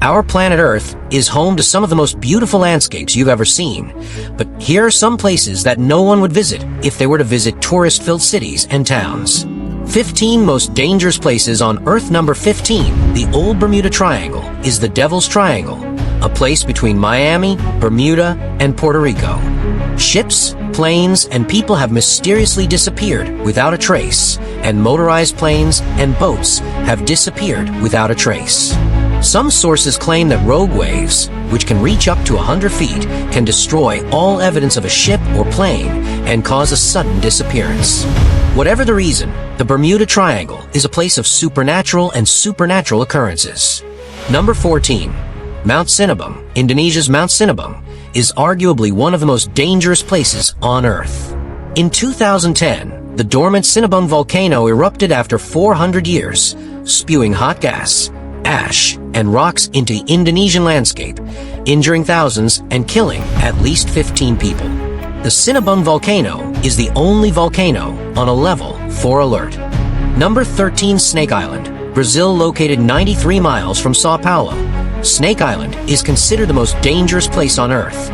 Our planet Earth is home to some of the most beautiful landscapes you've ever seen. But here are some places that no one would visit if they were to visit tourist-filled cities and towns. 15 most dangerous places on Earth. Number 15, the old Bermuda Triangle, is the Devil's Triangle, a place between Miami, Bermuda, and Puerto Rico. Ships, planes, and people have mysteriously disappeared without a trace, and motorized planes and boats have disappeared without a trace. Some sources claim that rogue waves, which can reach up to 100 feet, can destroy all evidence of a ship or plane and cause a sudden disappearance. Whatever the reason, the Bermuda Triangle is a place of supernatural occurrences. Number 14. Mount Sinabung. Indonesia's Mount Sinabung is arguably one of the most dangerous places on Earth. In 2010, the dormant Sinabung volcano erupted after 400 years, spewing hot gas, ash, and rocks into the Indonesian landscape, injuring thousands and killing at least 15 people. The Sinabung volcano is the only volcano on a level 4 alert. Number 13, Snake Island. Brazil, located 93 miles from Sao Paulo, Snake Island is considered the most dangerous place on Earth,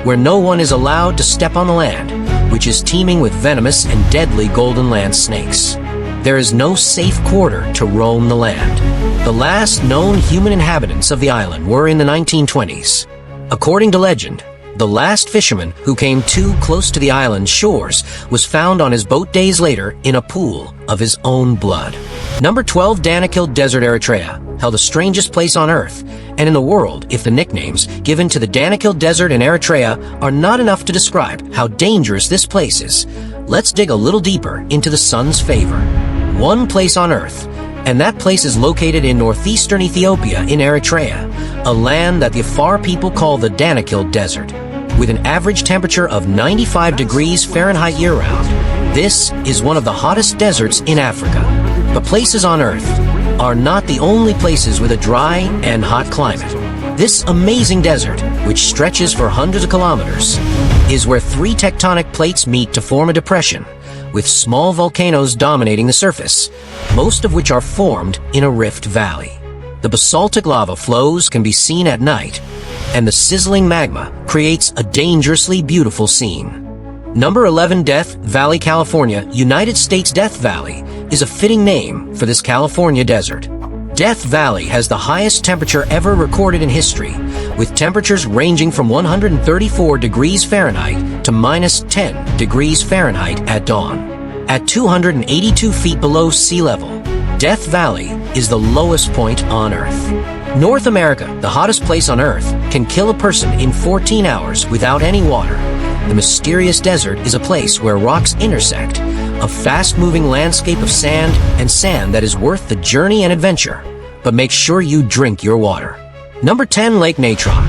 where no one is allowed to step on the land, which is teeming with venomous and deadly golden land snakes. There is no safe quarter to roam the land. The last known human inhabitants of the island were in the 1920s. According to legend, the last fisherman who came too close to the island's shores was found on his boat days later in a pool of his own blood. Number 12, Danakil Desert, Eritrea, held the strangest place on Earth and in the world if the nicknames given to the Danakil Desert in Eritrea are not enough to describe how dangerous this place is. Let's dig a little deeper into the sun's favor. One place on Earth, and that place is located in northeastern Ethiopia in Eritrea, a land that the Afar people call the Danakil Desert. With an average temperature of 95 degrees Fahrenheit year-round, this is one of the hottest deserts in Africa. But places on Earth are not the only places with a dry and hot climate. This amazing desert, which stretches for hundreds of kilometers, is where 3 tectonic plates meet to form a depression, with small volcanoes dominating the surface, most of which are formed in a rift valley. The basaltic lava flows can be seen at night, and the sizzling magma creates a dangerously beautiful scene. Number 11, Death Valley, California. United States Death Valley is a fitting name for this California desert. Death Valley has the highest temperature ever recorded in history, with temperatures ranging from 134 degrees Fahrenheit to minus 10 degrees Fahrenheit at dawn. At 282 feet below sea level, Death Valley is the lowest point on Earth. North America, the hottest place on Earth, can kill a person in 14 hours without any water. The mysterious desert is a place where rocks intersect, a fast-moving landscape of sand and sand that is worth the journey and adventure. But make sure you drink your water. Number 10, Lake Natron.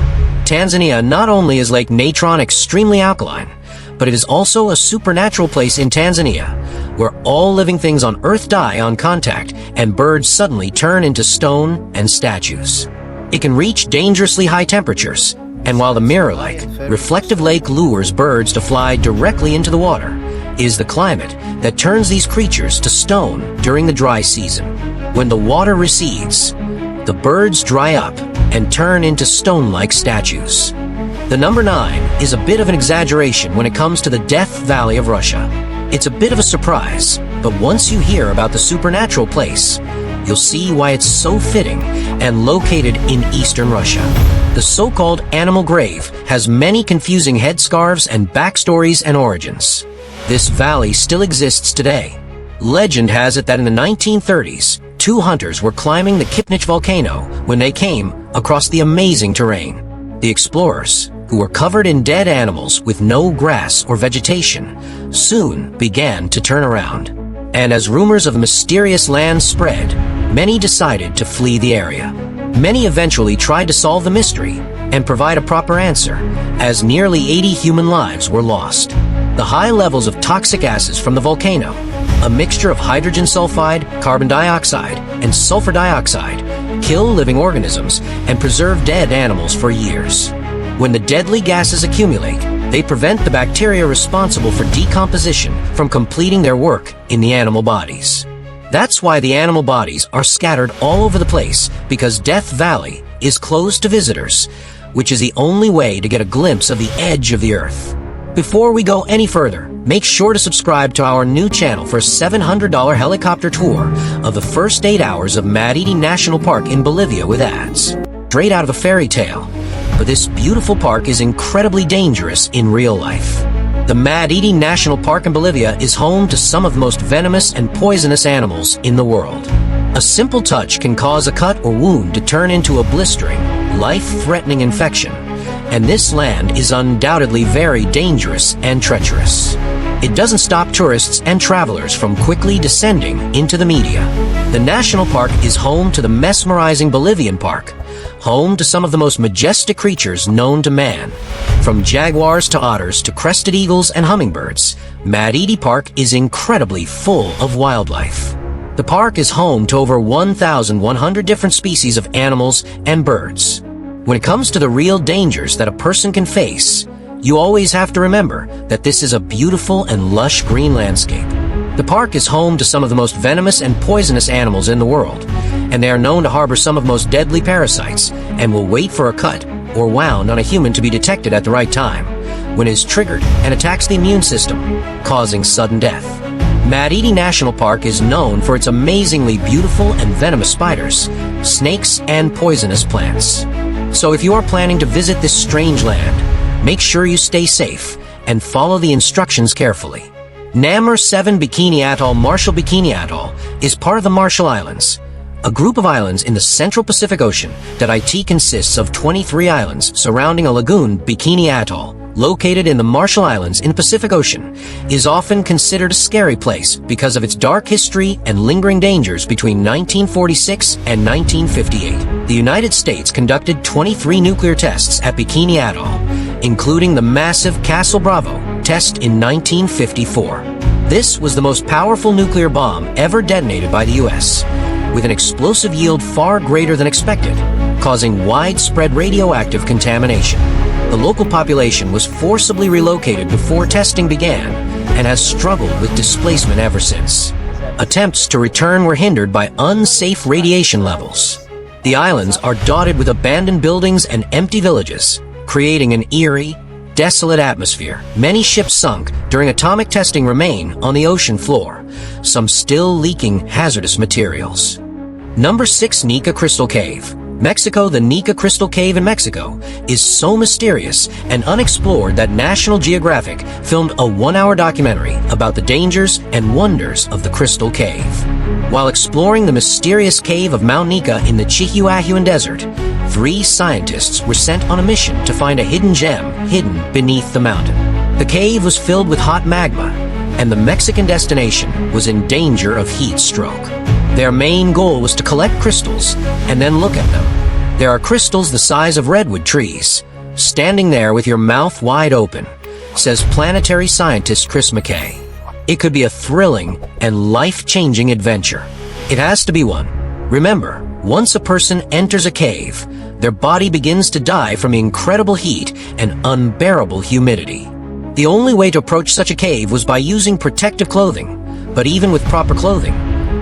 Tanzania. Not only is Lake Natron extremely alkaline, but it is also a supernatural place in Tanzania, where all living things on Earth die on contact and birds suddenly turn into stone and statues. It can reach dangerously high temperatures, and while the mirror-like, reflective lake lures birds to fly directly into the water, it is the climate that turns these creatures to stone during the dry season. When the water recedes, the birds dry up and turn into stone-like statues. The number 9 is a bit of an exaggeration when it comes to the Death Valley of Russia. It's a bit of a surprise, but once you hear about the supernatural place, you'll see why it's so fitting and located in eastern Russia. The so-called animal grave has many confusing headscarves and backstories and origins. This valley still exists today. Legend has it that in the 1930s, 2 hunters were climbing the Kipnich volcano when they came across the amazing terrain. The explorers, who were covered in dead animals with no grass or vegetation, soon began to turn around. And as rumors of the mysterious land spread, many decided to flee the area. Many eventually tried to solve the mystery and provide a proper answer, as nearly 80 human lives were lost. The high levels of toxic gases from the volcano, a mixture of hydrogen sulfide, carbon dioxide, and sulfur dioxide, kill living organisms and preserve dead animals for years. When the deadly gases accumulate, they prevent the bacteria responsible for decomposition from completing their work in the animal bodies. That's why the animal bodies are scattered all over the place, because Death Valley is closed to visitors, which is the only way to get a glimpse of the edge of the Earth. Before we go any further, make sure to subscribe to our new channel for a $700 helicopter tour of the first 8 hours of Madidi National Park in Bolivia with ads. Straight out of a fairy tale, but this beautiful park is incredibly dangerous in real life. The Madidi National Park in Bolivia is home to some of the most venomous and poisonous animals in the world. A simple touch can cause a cut or wound to turn into a blistering, life-threatening infection, and this land is undoubtedly very dangerous and treacherous. It doesn't stop tourists and travelers from quickly descending into the media. The national park is home to the mesmerizing Bolivian park, home to some of the most majestic creatures known to man. From jaguars to otters to crested eagles and hummingbirds, Madidi Park is incredibly full of wildlife. The park is home to over 1,100 different species of animals and birds. When it comes to the real dangers that a person can face, you always have to remember that this is a beautiful and lush green landscape. The park is home to some of the most venomous and poisonous animals in the world, and they are known to harbor some of the most deadly parasites and will wait for a cut or wound on a human to be detected at the right time, when it is triggered and attacks the immune system, causing sudden death. Madidi National Park is known for its amazingly beautiful and venomous spiders, snakes, and poisonous plants. So if you are planning to visit this strange land, make sure you stay safe and follow the instructions carefully. Number 7 Bikini Atoll. Marshall Bikini Atoll is part of the Marshall Islands, a group of islands in the Central Pacific Ocean that it consists of 23 islands surrounding a lagoon. Bikini Atoll, located in the Marshall Islands in the Pacific Ocean, is often considered a scary place because of its dark history and lingering dangers between 1946 and 1958. The United States conducted 23 nuclear tests at Bikini Atoll, including the massive Castle Bravo test in 1954. This was the most powerful nuclear bomb ever detonated by the U.S., with an explosive yield far greater than expected, causing widespread radioactive contamination. The local population was forcibly relocated before testing began and has struggled with displacement ever since. Attempts to return were hindered by unsafe radiation levels. The islands are dotted with abandoned buildings and empty villages, creating an eerie, desolate atmosphere. Many ships sunk during atomic testing remain on the ocean floor, some still leaking hazardous materials. Number 6 Nica Crystal Cave. Mexico. The Nica Crystal Cave in Mexico is so mysterious and unexplored that National Geographic filmed a 1-hour documentary about the dangers and wonders of the Crystal Cave. While exploring the mysterious cave of Mount Nica in the Chihuahuan Desert, 3 scientists were sent on a mission to find a hidden gem hidden beneath the mountain. The cave was filled with hot magma, and the Mexican destination was in danger of heat stroke. Their main goal was to collect crystals and then look at them. There are crystals the size of redwood trees, standing there with your mouth wide open, says planetary scientist Chris McKay. It could be a thrilling and life-changing adventure. It has to be one. Remember, once a person enters a cave, their body begins to die from the incredible heat and unbearable humidity. The only way to approach such a cave was by using protective clothing, but even with proper clothing,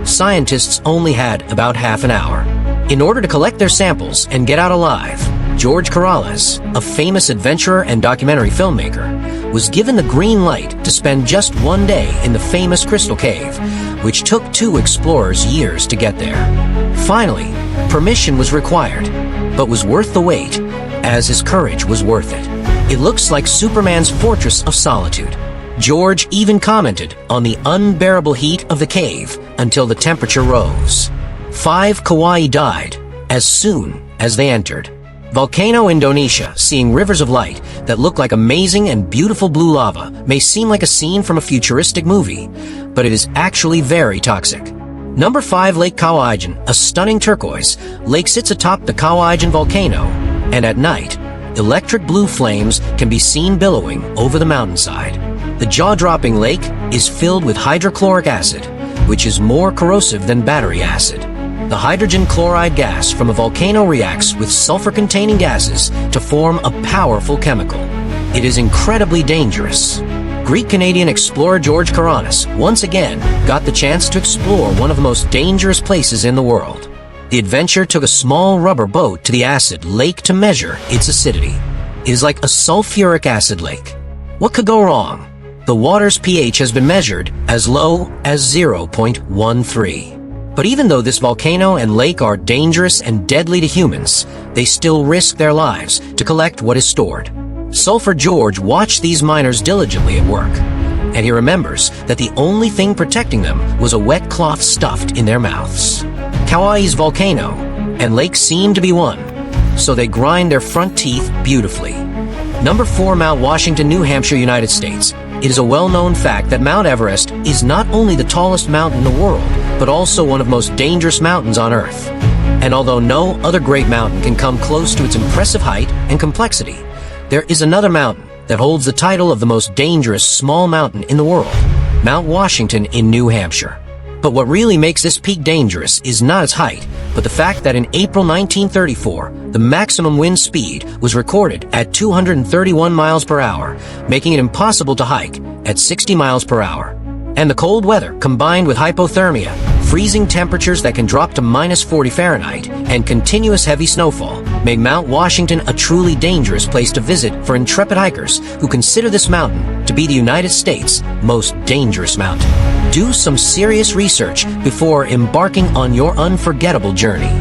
scientists only had about half an hour. In order to collect their samples and get out alive, George Corrales, a famous adventurer and documentary filmmaker, was given the green light to spend just 1 day in the famous Crystal Cave, which took 2 explorers years to get there. Finally, permission was required, but was worth the wait, as his courage was worth it. It looks like Superman's fortress of solitude. George even commented on the unbearable heat of the cave until the temperature rose. 5 Kauai died as soon as they entered. Volcano, Indonesia. Seeing rivers of light that look like amazing and beautiful blue lava may seem like a scene from a futuristic movie, but it is actually very toxic. Number 5 Lake Kawa-Ijen. A stunning turquoise lake sits atop the Kawa-Ijen volcano, and at night, electric blue flames can be seen billowing over the mountainside. The jaw-dropping lake is filled with hydrochloric acid, which is more corrosive than battery acid. The hydrogen chloride gas from a volcano reacts with sulfur-containing gases to form a powerful chemical. It is incredibly dangerous. Greek-Canadian explorer George Corrales once again got the chance to explore one of the most dangerous places in the world. The adventure took a small rubber boat to the acid lake to measure its acidity. It is like a sulfuric acid lake. What could go wrong? The water's pH has been measured as low as 0.13. But even though this volcano and lake are dangerous and deadly to humans, they still risk their lives to collect what is stored. Sulphur George watched these miners diligently at work, and he remembers that the only thing protecting them was a wet cloth stuffed in their mouths. Kauai's volcano and lake seem to be one, so they grind their front teeth beautifully. Number 4, Mount Washington, New Hampshire, United States. It is a well-known fact that Mount Everest is not only the tallest mountain in the world, but also one of the most dangerous mountains on Earth. And although no other great mountain can come close to its impressive height and complexity, there is another mountain that holds the title of the most dangerous small mountain in the world, Mount Washington in New Hampshire. But what really makes this peak dangerous is not its height, but the fact that in April 1934, the maximum wind speed was recorded at 231 miles per hour, making it impossible to hike at 60 miles per hour. And the cold weather, combined with hypothermia, freezing temperatures that can drop to -40 Fahrenheit, and continuous heavy snowfall, make Mount Washington a truly dangerous place to visit for intrepid hikers who consider this mountain to be the United States' most dangerous mountain. Do some serious research before embarking on your unforgettable journey.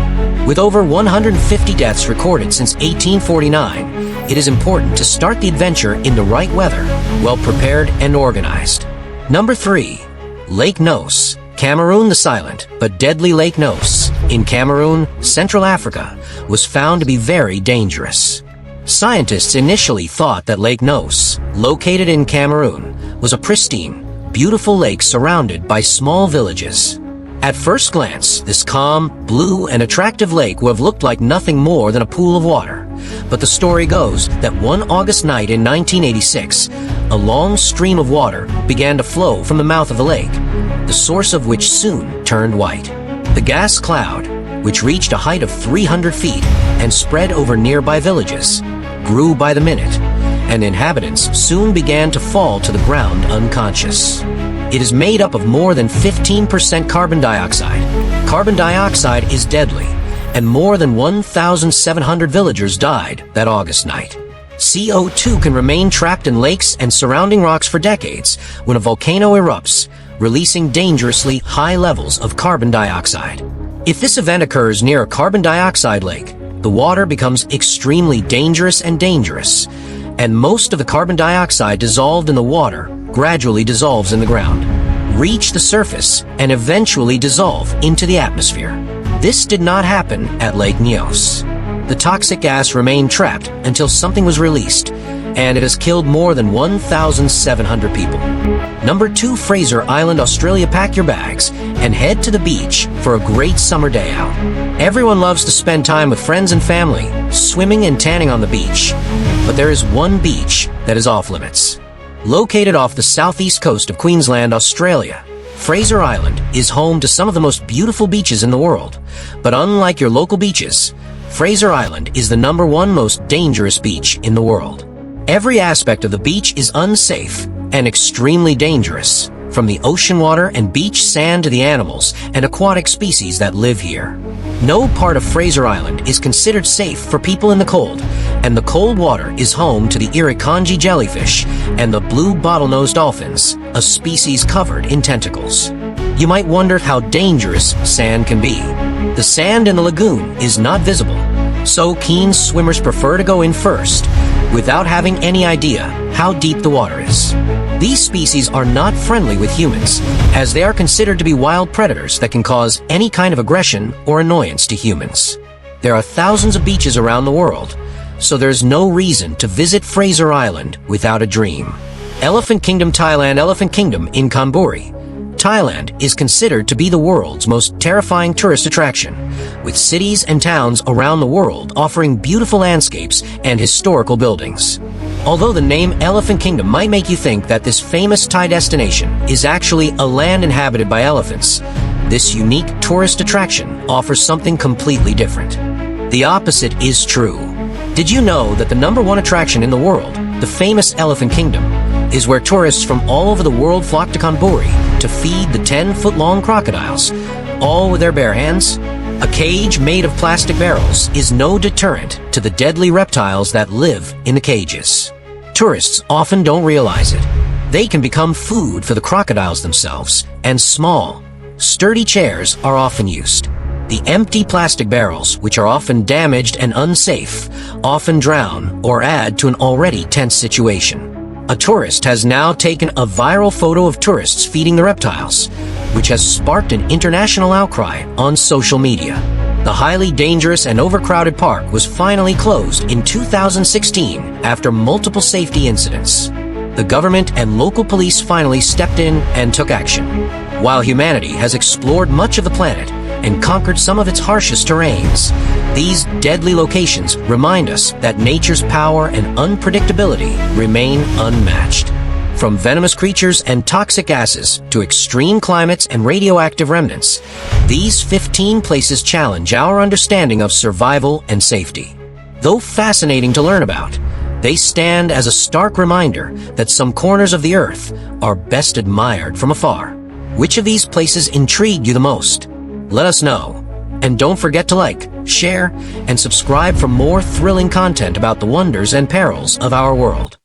With over 150 deaths recorded since 1849, it is important to start the adventure in the right weather, well prepared and organized. Number 3, Lake Nyos. Cameroon, the silent but deadly Lake Nyos in Cameroon, Central Africa, was found to be very dangerous. Scientists initially thought that Lake Nyos, located in Cameroon, was a pristine, beautiful lake surrounded by small villages. At first glance, this calm, blue, and attractive lake would have looked like nothing more than a pool of water. But the story goes that one August night in 1986, a long stream of water began to flow from the mouth of the lake, the source of which soon turned white. The gas cloud, which reached a height of 300 feet and spread over nearby villages, grew by the minute, and inhabitants soon began to fall to the ground unconscious. It is made up of more than 15% carbon dioxide. Carbon dioxide is deadly, and more than 1,700 villagers died that August night. CO2 can remain trapped in lakes and surrounding rocks for decades when a volcano erupts, releasing dangerously high levels of carbon dioxide. If this event occurs near a carbon dioxide lake, the water becomes extremely dangerous, and most of the carbon dioxide dissolved in the water gradually dissolves in the ground, reach the surface, and eventually dissolve into the atmosphere. This did not happen at Lake Nyos. The toxic gas remained trapped until something was released, and it has killed more than 1,700 people. Number 2, Fraser Island, Australia. Pack your bags and head to the beach for a great summer day out. Everyone loves to spend time with friends and family, swimming and tanning on the beach. But there is one beach that is off limits. Located off the southeast coast of Queensland, Australia, Fraser Island is home to some of the most beautiful beaches in the world. But unlike your local beaches, Fraser Island is the number 1 most dangerous beach in the world. Every aspect of the beach is unsafe and extremely dangerous, from the ocean water and beach sand to the animals and aquatic species that live here. No part of Fraser Island is considered safe for people in the cold, and the cold water is home to the Irukandji jellyfish and the blue bottlenose dolphins, a species covered in tentacles. You might wonder how dangerous sand can be. The sand in the lagoon is not visible, so keen swimmers prefer to go in first, without having any idea how deep the water is. These species are not friendly with humans, as they are considered to be wild predators that can cause any kind of aggression or annoyance to humans. There are thousands of beaches around the world, so there's no reason to visit Fraser Island without a dream. Elephant Kingdom, Thailand. Elephant Kingdom in Chonburi, Thailand is considered to be the world's most terrifying tourist attraction, with cities and towns around the world offering beautiful landscapes and historical buildings. Although the name Elephant Kingdom might make you think that this famous Thai destination is actually a land inhabited by elephants, this unique tourist attraction offers something completely different. The opposite is true. Did you know that the number 1 attraction in the world, the famous Elephant Kingdom, is where tourists from all over the world flock to Chonburi to feed the 10-foot-long crocodiles, all with their bare hands? A cage made of plastic barrels is no deterrent to the deadly reptiles that live in the cages. Tourists often don't realize it. They can become food for the crocodiles themselves, and small, sturdy chairs are often used. The empty plastic barrels, which are often damaged and unsafe, often drown or add to an already tense situation. A tourist has now taken a viral photo of tourists feeding the reptiles, which has sparked an international outcry on social media. The highly dangerous and overcrowded park was finally closed in 2016 after multiple safety incidents. The government and local police finally stepped in and took action. While humanity has explored much of the planet and conquered some of its harshest terrains, these deadly locations remind us that nature's power and unpredictability remain unmatched. From venomous creatures and toxic gases to extreme climates and radioactive remnants, these 15 places challenge our understanding of survival and safety. Though fascinating to learn about, they stand as a stark reminder that some corners of the earth are best admired from afar. Which of these places intrigue you the most? Let us know. And don't forget to like, share, and subscribe for more thrilling content about the wonders and perils of our world.